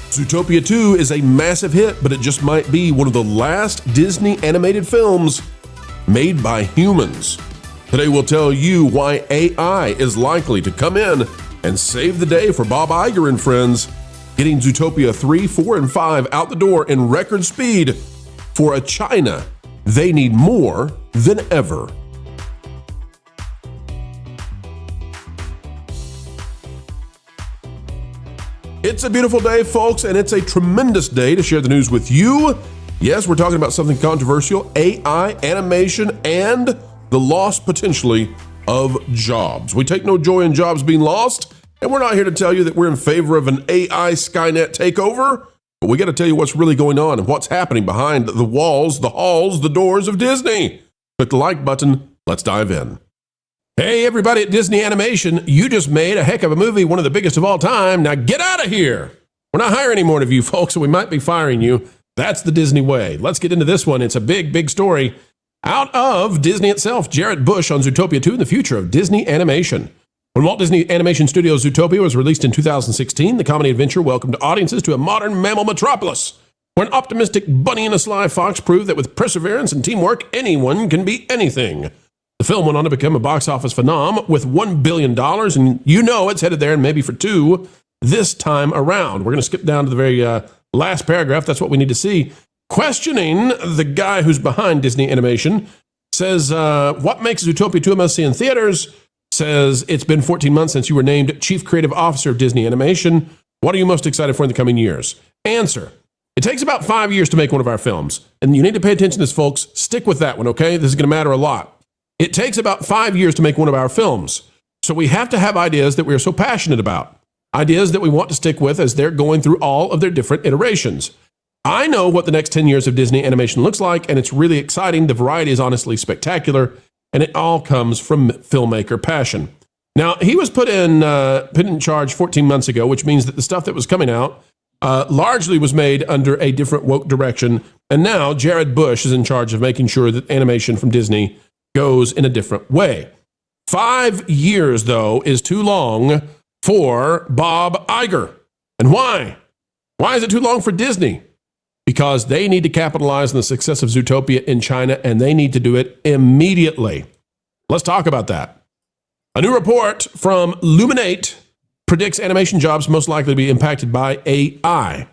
Zootopia 2 is a massive hit, but it just might be one of the last Disney animated films made by humans. Today we'll tell you why AI is likely to come in and save the day for Bob Iger and friends, getting Zootopia 3, 4, and 5 out the door in record speed for a China they need more than ever. It's a beautiful day, folks, and it's a tremendous day to share the news with you. Yes, we're talking about something controversial, AI, animation, and the loss, potentially, of jobs. We take no joy in jobs being lost, and we're not here to tell you that we're in favor of an AI Skynet takeover, but we got to tell you what's really going on and what's happening behind the walls, the halls, the doors of Disney. Click the like button. Let's dive in. Hey, everybody at Disney Animation, you just made a heck of a movie, one of the biggest of all time. Now get out of here. We're not hiring any more of you folks, so we might be firing you. That's the Disney way. Let's get into this one. It's a big, big story. Out of Disney itself, Jared Bush on Zootopia 2 and the future of Disney Animation. When Walt Disney Animation Studios' Zootopia was released in 2016, the comedy adventure welcomed audiences to a modern mammal metropolis, where an optimistic bunny and a sly fox proved that with perseverance and teamwork, anyone can be anything. The film went on to become a box office phenom with $1 billion, and you know it's headed there and maybe for $2 this time around. We're going to skip down to the very last paragraph. That's what we need to see. Questioning the guy who's behind Disney Animation says, what makes Zootopia 2 a must-see in theaters? Says, it's been 14 months since you were named Chief Creative Officer of Disney Animation. What are you most excited for in the coming years? Answer. It takes about 5 years to make one of our films. And you need to pay attention to this, folks. Stick with that one, okay? This is going to matter a lot. It takes about 5 years to make one of our films. So we have to have ideas that we are so passionate about. Ideas that we want to stick with as they're going through all of their different iterations. I know what the next 10 years of Disney Animation looks like, and it's really exciting. The variety is honestly spectacular, and it all comes from filmmaker passion. Now, he was put in charge 14 months ago, which means that the stuff that was coming out largely was made under a different woke direction, and now Jared Bush is in charge of making sure that animation from Disney goes in a different way. 5 years, though, is too long for Bob Iger. And why? Why is it too long for Disney? Because they need to capitalize on the success of Zootopia in China, and they need to do it immediately. Let's talk about that. A new report from Luminate predicts animation jobs most likely to be impacted by AI.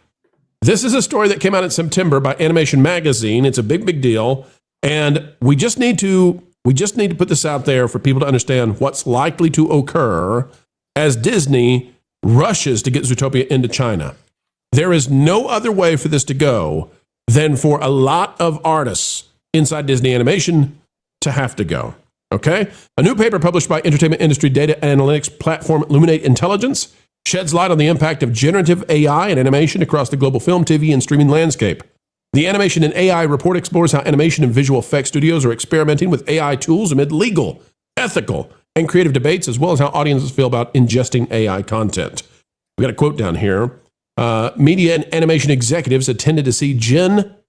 This is a story that came out in September by Animation Magazine. It's a big, big deal. And we just need to put this out there for people to understand what's likely to occur as Disney rushes to get Zootopia into China. There is no other way for this to go than for a lot of artists inside Disney Animation to have to go. Okay? A new paper published by entertainment industry data analytics platform Luminate Intelligence sheds light on the impact of generative AI and animation across the global film, TV, and streaming landscape. The Animation and AI report explores how animation and visual effects studios are experimenting with AI tools amid legal, ethical, and creative debates, as well as how audiences feel about ingesting AI content. We got a quote down here. Media and animation executives attended to see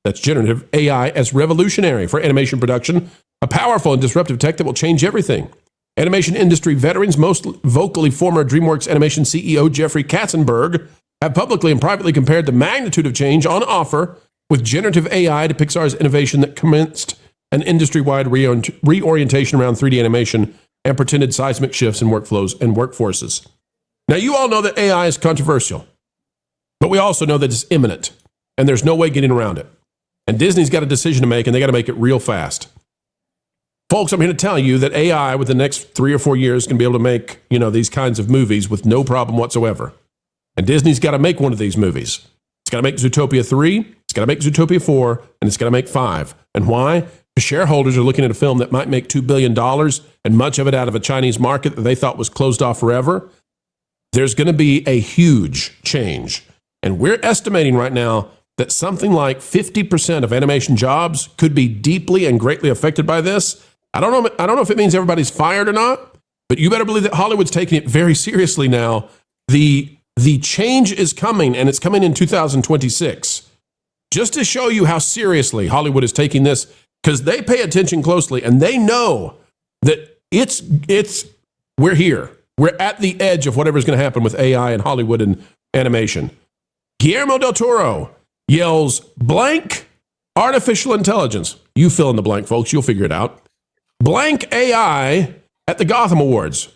that's generative AI, as revolutionary for animation production, a powerful and disruptive tech that will change everything. Animation industry veterans, most vocally former DreamWorks Animation CEO Jeffrey Katzenberg, have publicly and privately compared the magnitude of change on offer with generative AI to Pixar's innovation that commenced an industry-wide reorientation around 3D animation and pretended seismic shifts in workflows and workforces. Now, you all know that AI is controversial, but we also know that it's imminent, and there's no way getting around it. And Disney's got a decision to make, and they got to make it real fast. Folks, I'm here to tell you that AI, with the next 3 or 4 years, can be able to make, these kinds of movies with no problem whatsoever. And Disney's got to make one of these movies. It's got to make Zootopia 3, it's got to make Zootopia 4, and it's got to make 5. And why? Because shareholders are looking at a film that might make $2 billion, and much of it out of a Chinese market that they thought was closed off forever. There's going to be a huge change. And we're estimating right now that something like 50% of animation jobs could be deeply and greatly affected by this. I don't know if it means everybody's fired or not, but you better believe that Hollywood's taking it very seriously now. The change is coming, and it's coming in 2026. Just to show you how seriously Hollywood is taking this, because they pay attention closely, and they know that we're here. We're at the edge of whatever's going to happen with AI and Hollywood and animation. Guillermo del Toro yells blank artificial intelligence. You fill in the blank, folks. You'll figure it out. Blank AI at the Gotham Awards.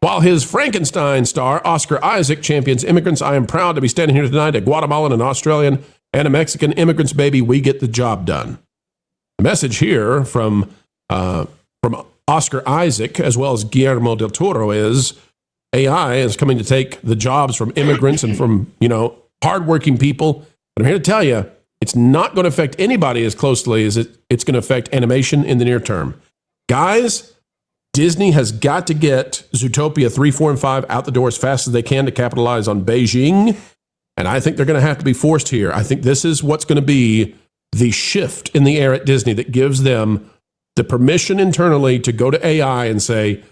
While his Frankenstein star, Oscar Isaac, champions immigrants, I am proud to be standing here tonight, a Guatemalan, an Australian, and a Mexican immigrants, baby. We get the job done. The message here from Oscar Isaac, as well as Guillermo del Toro, is AI is coming to take the jobs from immigrants and from, hardworking people. But I'm here to tell you, it's not going to affect anybody as closely as it's going to affect animation in the near term. Guys, Disney has got to get Zootopia 3, 4, and 5 out the door as fast as they can to capitalize on Beijing. And I think they're going to have to be forced here. I think this is what's going to be the shift in the air at Disney that gives them the permission internally to go to AI and say,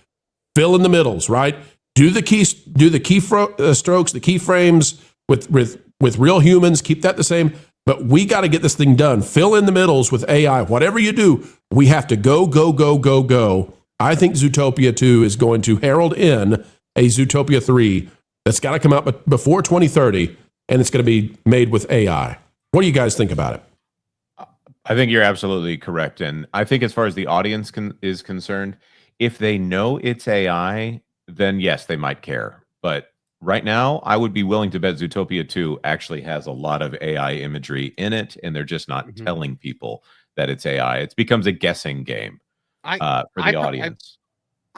fill in the middles, right? Do the key strokes, the keyframes with real humans. Keep that the same. But we got to get this thing done. Fill in the middles with AI. Whatever you do, we have to go, go, go, go, go. I think Zootopia 2 is going to herald in a Zootopia 3 that's got to come out before 2030, and it's going to be made with AI. What do you guys think about it? I think you're absolutely correct. And I think as far as the audience is concerned, if they know it's AI, then yes, they might care. But right now, I would be willing to bet Zootopia 2 actually has a lot of AI imagery in it, and they're just not telling people that it's AI. It becomes a guessing game for the audience.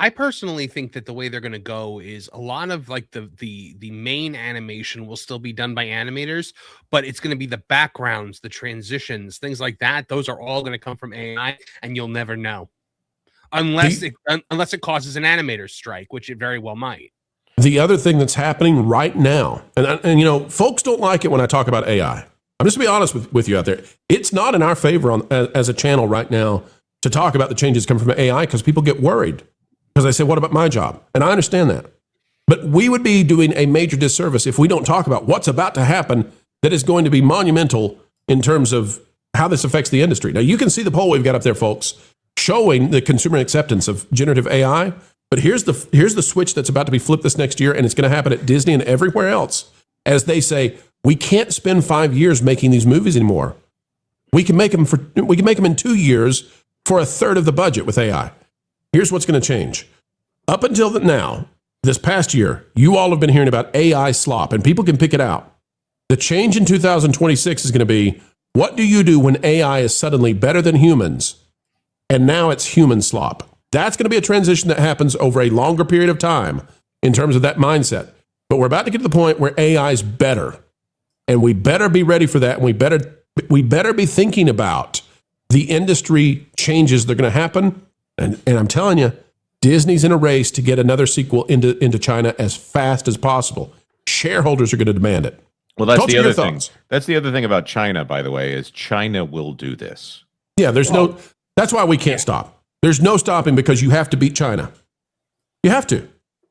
I personally think that the way they're going to go is a lot of like the main animation will still be done by animators, but it's going to be the backgrounds, the transitions, things like that. Those are all going to come from AI, and you'll never know unless it causes an animator strike, which it very well might. The other thing that's happening right now, and folks don't like it when I talk about AI. I'm just going to be honest with you out there. It's not in our favor as a channel right now to talk about the changes coming from AI because people get worried. Because I say, what about my job? And I understand that. But we would be doing a major disservice if we don't talk about what's about to happen that is going to be monumental in terms of how this affects the industry. Now, you can see the poll we've got up there, folks, showing the consumer acceptance of generative AI. But here's the switch that's about to be flipped this next year, and it's going to happen at Disney and everywhere else. As they say, we can't spend 5 years making these movies anymore. We can make them in 2 years for a third of the budget with AI. Here's what's going to change. Up until now, this past year, you all have been hearing about AI slop, and people can pick it out. The change in 2026 is going to be, what do you do when AI is suddenly better than humans, and now it's human slop? That's going to be a transition that happens over a longer period of time in terms of that mindset. But we're about to get to the point where AI is better, and we better be ready for that, and we better be thinking about the industry changes that are going to happen. And I'm telling you, Disney's in a race to get another sequel into China as fast as possible. Shareholders are going to demand it. Well, that's the other thing. That's the other thing about China, by the way, is China will do this. Yeah, that's why we can't stop. There's no stopping because you have to beat China. You have to.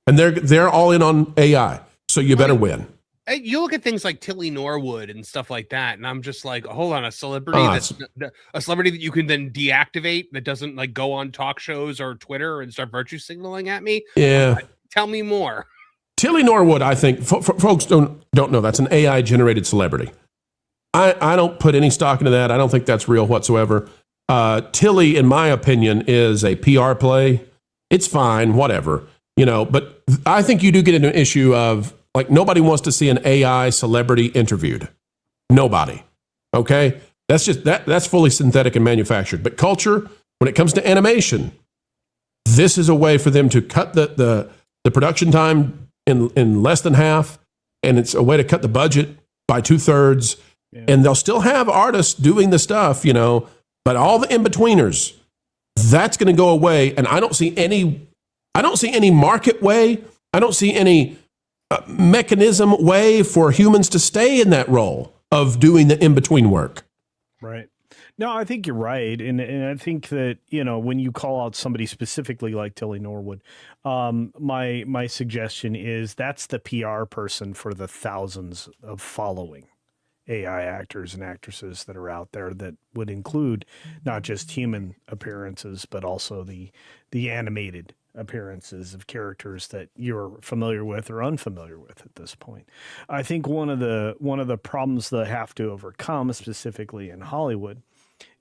And they're all in on AI. So you better win. You look at things like Tilly Norwood and stuff like that, and I'm just like, hold on, a celebrity that you can then deactivate that doesn't like go on talk shows or Twitter and start virtue signaling at me. Yeah, tell me more. Tilly Norwood, I think folks don't know that's an AI generated celebrity. I don't put any stock into that. I don't think that's real whatsoever. Tilly, in my opinion, is a PR play. It's fine, whatever, But I think you do get into an issue of. Like, nobody wants to see an AI celebrity interviewed. Nobody. Okay? That's just that's fully synthetic and manufactured. But culture, when it comes to animation, this is a way for them to cut the production time in less than half, and it's a way to cut the budget by 2/3. Yeah. And they'll still have artists doing the stuff, but all the in-betweeners, that's going to go away. And I don't see any market way. I don't see any mechanism way for humans to stay in that role of doing the in-between work. Right. No, I think you're right. And I think that, when you call out somebody specifically like Tilly Norwood, my suggestion is that's the PR person for the thousands of following AI actors and actresses that are out there that would include not just human appearances, but also the animated appearances of characters that you're familiar with or unfamiliar with at this point. I think one of the problems that have to overcome, specifically in Hollywood,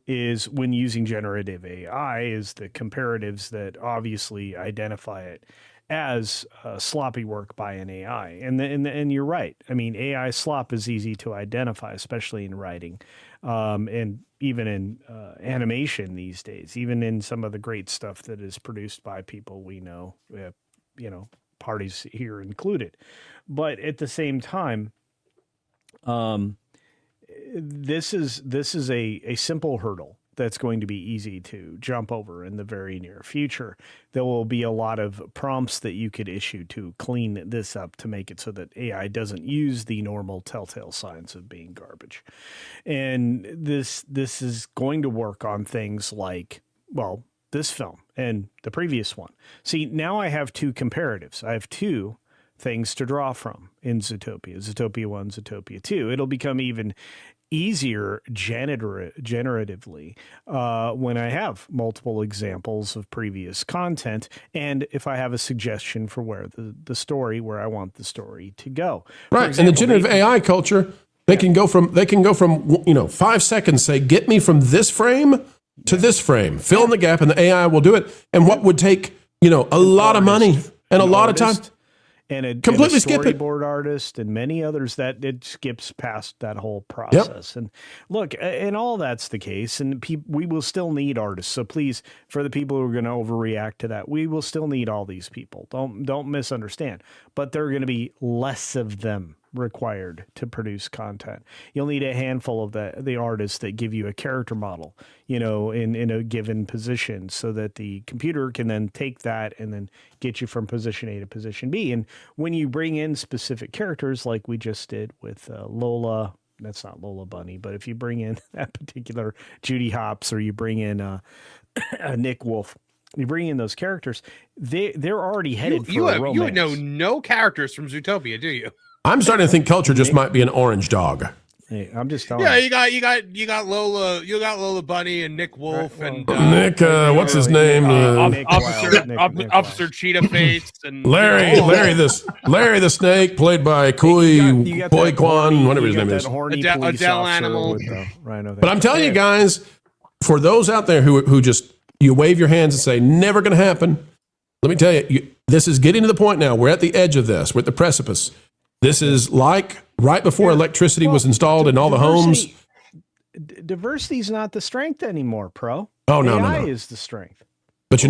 is when using generative AI is the comparatives that obviously identify it as sloppy work by an AI. And you're right. I mean, AI slop is easy to identify, especially in writing, and even in animation these days, even in some of the great stuff that is produced by people we know, parties here included. But at the same time, this is a simple hurdle that's going to be easy to jump over in the very near future. There will be a lot of prompts that you could issue to clean this up to make it so that AI doesn't use the normal telltale signs of being garbage. And this is going to work on things like, well, this film and the previous one. See, now I have two comparatives. I have two things to draw from in Zootopia. Zootopia 1, Zootopia 2. It'll become even easier generatively when I have multiple examples of previous content, and if I have a suggestion for where where I want the story to go. Right, example, and the generative AI culture, they can go from 5 seconds, say, get me from this frame to this frame, fill in the gap, and the AI will do it. And what would take a lot of money and a lot of time. And a completely skip it. Storyboard artist and many others that it skips past that whole process. Yep. And look, and all that's the case. And we will still need artists. So please, for the people who are going to overreact to that, we will still need all these people. Don't misunderstand. But there are going to be less of them required to produce content. You'll need a handful of the artists that give you a character model, in a given position, so that the computer can then take that and then get you from position A to position B. And when you bring in specific characters, like we just did with Lola, that's not Lola Bunny, but if you bring in that particular Judy Hopps, or you bring in Nick Wolf, you bring in those characters, they're already headed for a romance. You know no characters from Zootopia, do you? I'm starting to think culture just might be an orange dog. Hey, I'm just telling. Yeah, you got Lola Bunny and Nick Wolf and Nick. What's his name? Officer Cheetah Face and Larry the Snake, played by Kui Boy Kwan, whatever his name is. Adele Animal. But I'm telling you guys, for those out there who just you wave your hands and say never going to happen, let me tell you, this is getting to the point now. We're at the edge of this. We're at the precipice. This is like right before electricity was installed in all the homes. Diversity is not the strength anymore, Pro. Oh, no, AI no. is the strength. But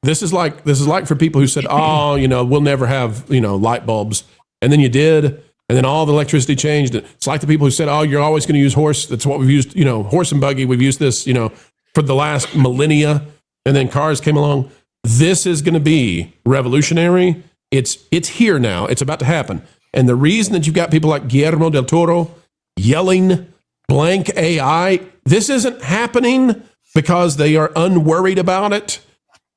this is like for people who said, oh, we'll never have, light bulbs. And then you did, and then all the electricity changed. It's like the people who said, oh, you're always going to use horse. That's what we've used, horse and buggy. We've used this, for the last millennia. And then cars came along. This is going to be revolutionary. It's here now. It's about to happen. And the reason that you've got people like Guillermo del Toro yelling blank AI, this isn't happening because they are unworried about it.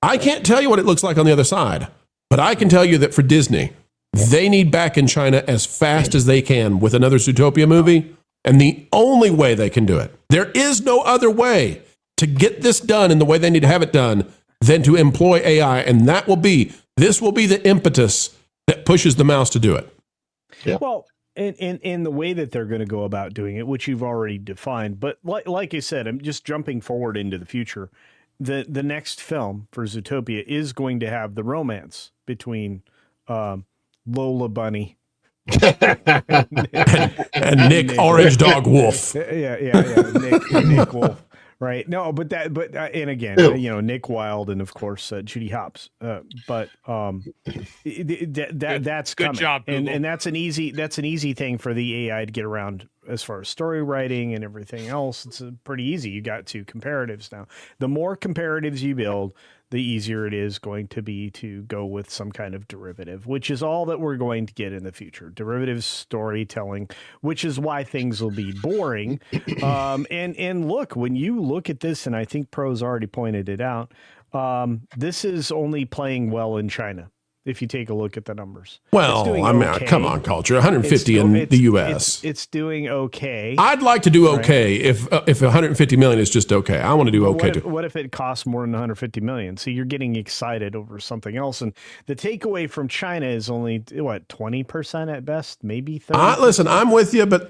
I can't tell you what it looks like on the other side, but I can tell you that for Disney, they need back in China as fast as they can with another Zootopia movie. And the only way they can do it, there is no other way to get this done in the way they need to have it done than to employ AI. And this will be the impetus that pushes the mouse to do it. Yeah. Well, in the way that they're going to go about doing it, which you've already defined, but like I said, I'm just jumping forward into the future. The next film for Zootopia is going to have the romance between Lola Bunny and Nick Orange Dog Wolf. Nick Wolf. Right. No, and again, Nick Wilde and of course Judy Hopps. But that's good coming. Job, and that's an easy thing for the AI to get around as far as story writing and everything else. It's pretty easy. You got two comparatives now. The more comparatives you build, the easier it is going to be to go with some kind of derivative, which is all that we're going to get in the future. Derivative storytelling, which is why things will be boring. And look, when you look at this, and I think Pro's already pointed it out, this is only playing well in China. if you take a look at the numbers. Well, I mean, come on, Culture. 150 in the U.S. It's doing okay. I'd like to do okay if 150 million is just okay. I want to do okay too. What if it costs more than 150 million? So you're getting excited over something else, and the takeaway from China is only what 20% at best, maybe 30%. Listen, I'm with you, but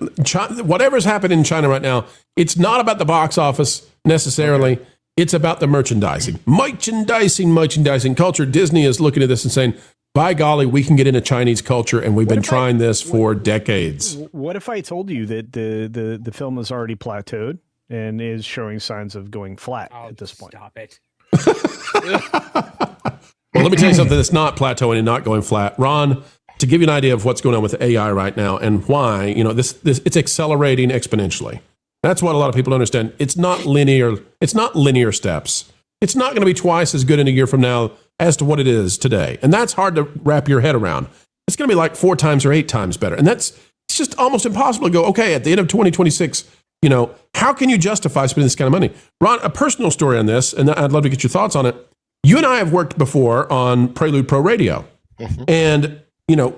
whatever's happening in China right now, it's not about the box office necessarily. Okay. It's about the merchandising. Merchandising culture. Disney is looking at this and saying, by golly, we can get into Chinese culture, and we've been trying this for decades. What if I told you that the film has already plateaued and is showing signs of going flat at this point? Stop it. Well, let me tell you something that's not plateauing and not going flat. Ron, to give you an idea of what's going on with AI right now and why, this it's accelerating exponentially. That's what a lot of people don't understand. It's not linear. It's not linear steps. It's not going to be twice as good in a year from now as to what it is today. And that's hard to wrap your head around. It's going to be like 4 times or 8 times better. And it's just almost impossible to go, okay, at the end of 2026, how can you justify spending this kind of money? Ron, a personal story on this, and I'd love to get your thoughts on it. You and I have worked before on Prelude Pro Radio. Mm-hmm. And,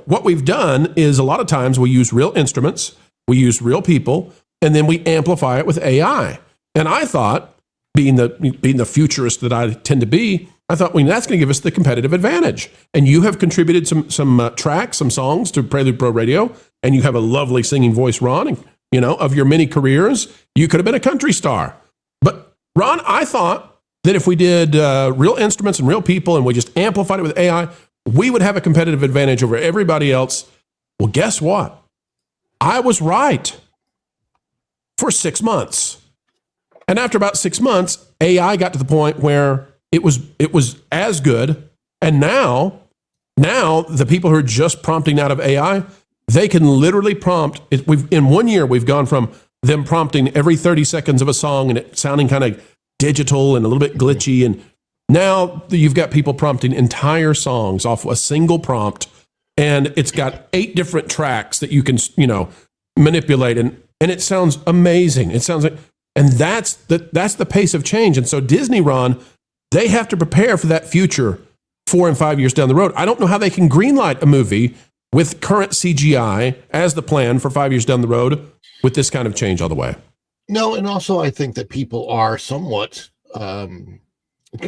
what we've done is a lot of times we use real instruments, we use real people, and then we amplify it with AI. And I thought, being the futurist that I tend to be, I thought, that's going to give us the competitive advantage. And you have contributed some tracks, some songs to Prelude Pro Radio, and you have a lovely singing voice, Ron. And, of your many careers, you could have been a country star. But Ron, I thought that if we did real instruments and real people, and we just amplified it with AI, we would have a competitive advantage over everybody else. Well, guess what? I was right. For 6 months. And after about 6 months, AI got to the point where it was as good. And now the people who are just prompting out of AI, they can literally prompt. In 1 year, we've gone from them prompting every 30 seconds of a song and it sounding kind of digital and a little bit glitchy. And now you've got people prompting entire songs off a single prompt. And it's got 8 different tracks that you can, manipulate. And it sounds amazing. It sounds like, and that's the pace of change. And so Disney, Ron, they have to prepare for that future 4 and 5 years down the road. I don't know how they can greenlight a movie with current CGI as the plan for 5 years down the road with this kind of change all the way. No, and also I think that people are somewhat kind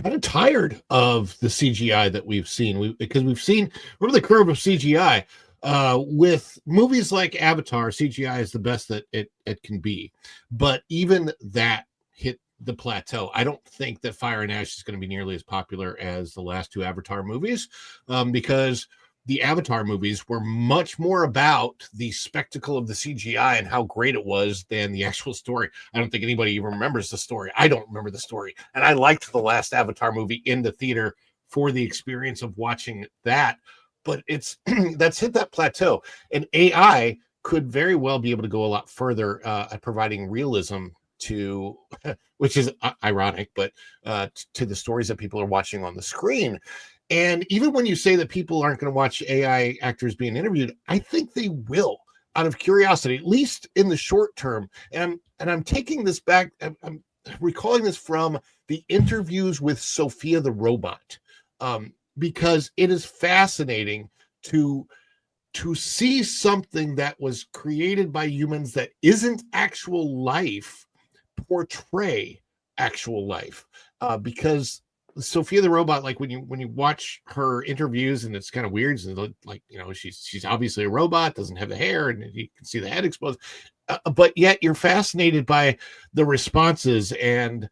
of tired of the CGI that we've seen. Because we've seen, remember the curve of CGI. With movies like Avatar, CGI is the best that it can be. But even that hit the plateau. I don't think that Fire and Ash is going to be nearly as popular as the last 2 Avatar movies, because the Avatar movies were much more about the spectacle of the CGI and how great it was than the actual story. I don't think anybody even remembers the story. I don't remember the story. And I liked the last Avatar movie in the theater for the experience of watching that. But that's hit that plateau, and AI could very well be able to go a lot further at providing realism to, which is ironic, but to the stories that people are watching on the screen. And even when you say that people aren't going to watch AI actors being interviewed, I think they will, out of curiosity, at least in the short term. And I'm taking this back. I'm recalling this from the interviews with Sophia the robot. Because it is fascinating to see something that was created by humans that isn't actual life portray actual life. Because Sophia the robot, like when you watch her interviews, and it's kind of weird, like she's obviously a robot, doesn't have the hair, and you can see the head exposed, but yet you're fascinated by the responses and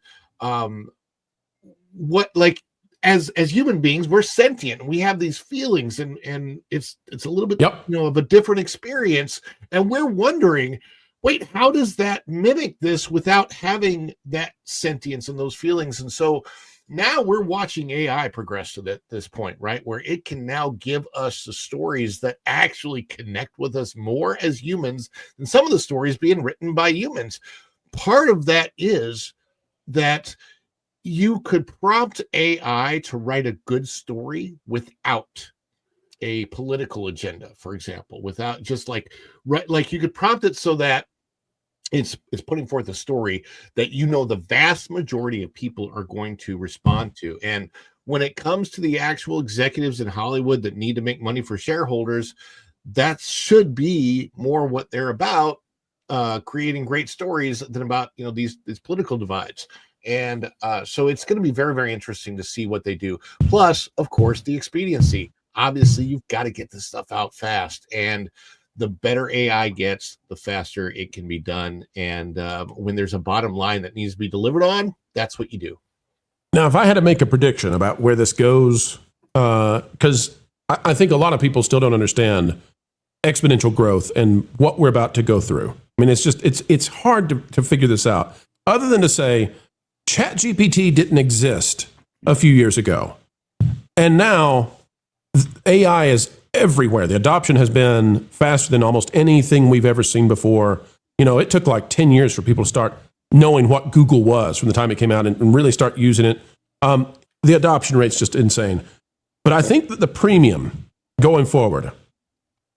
what like. As human beings, we're sentient. We have these feelings, and it's a little bit of a different experience. And we're wondering, wait, how does that mimic this without having that sentience and those feelings? And so now we're watching AI progress to this point, right, where it can now give us the stories that actually connect with us more as humans than some of the stories being written by humans. Part of that is that you could prompt AI to write a good story without a political agenda, for example, without just like you could prompt it so that it's putting forth a story that the vast majority of people are going to respond to. And when it comes to the actual executives in Hollywood that need to make money for shareholders, that should be more what they're about, creating great stories than about, you know, these political divides. And so it's going to be very, very interesting to see what they do. Plus, of course, the expediency. Obviously, you've got to get this stuff out fast. And the better AI gets, the faster it can be done. And when there's a bottom line that needs to be delivered on, that's what you do. Now, if I had to make a prediction about where this goes, because I think a lot of people still don't understand exponential growth and what we're about to go through. I mean, it's hard to figure this out, other than to say ChatGPT didn't exist a few years ago. And now AI is everywhere. The adoption has been faster than almost anything we've ever seen before. You know, it took like 10 years for people to start knowing what Google was from the time it came out and really start using it. The adoption rate's just insane. But I think that the premium going forward,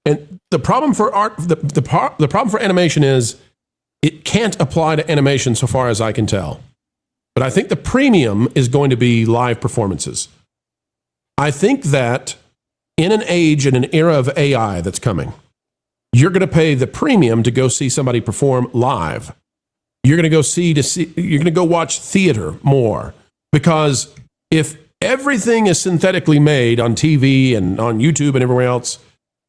and the problem for art, the problem for animation is it can't apply to animation so far as I can tell. But I think the premium is going to be live performances. I think that in an age and an era of AI that's coming, you're going to pay the premium to go see somebody perform live. You're going to you're going to go watch theater more, because if everything is synthetically made on TV and on YouTube and everywhere else,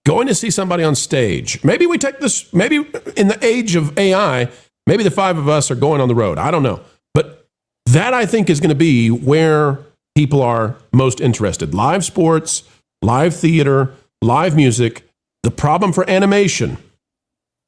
going to see somebody on stage, maybe we take this, maybe in the age of AI, maybe the five of us are going on the road. I don't know. But that, I think, is going to be where people are most interested. Live sports, live theater, live music. The problem for animation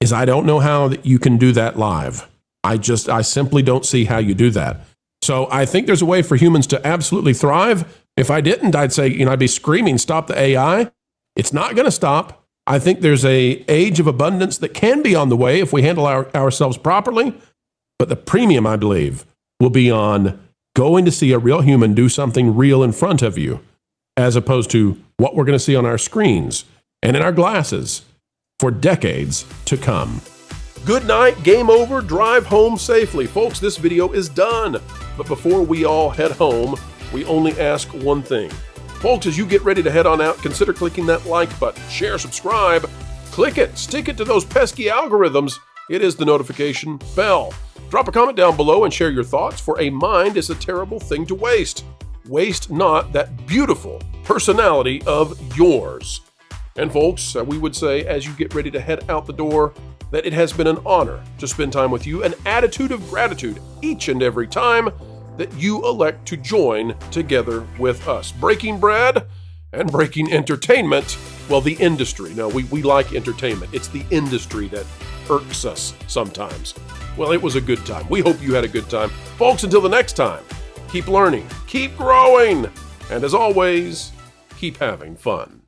is I don't know how that you can do that live. I simply don't see how you do that. So I think there's a way for humans to absolutely thrive. If I didn't, I'd say, I'd be screaming, stop the AI. It's not going to stop. I think there's an age of abundance that can be on the way if we handle ourselves properly. But the premium, I believe, will be on going to see a real human do something real in front of you, as opposed to what we're going to see on our screens and in our glasses for decades to come. Good night, game over, drive home safely. Folks, this video is done. But before we all head home, we only ask one thing. Folks, as you get ready to head on out, consider clicking that like button, share, subscribe, click it, stick it to those pesky algorithms. It is the notification bell. Drop a comment down below and share your thoughts, for a mind is a terrible thing to waste. Waste not that beautiful personality of yours. And folks, we would say, as you get ready to head out the door, that it has been an honor to spend time with you, an attitude of gratitude each and every time that you elect to join together with us. Breaking bread and breaking entertainment, well, the industry. No, we like entertainment. It's the industry that irks us sometimes. Well, it was a good time. We hope you had a good time. Folks, until the next time, keep learning, keep growing, and as always, keep having fun.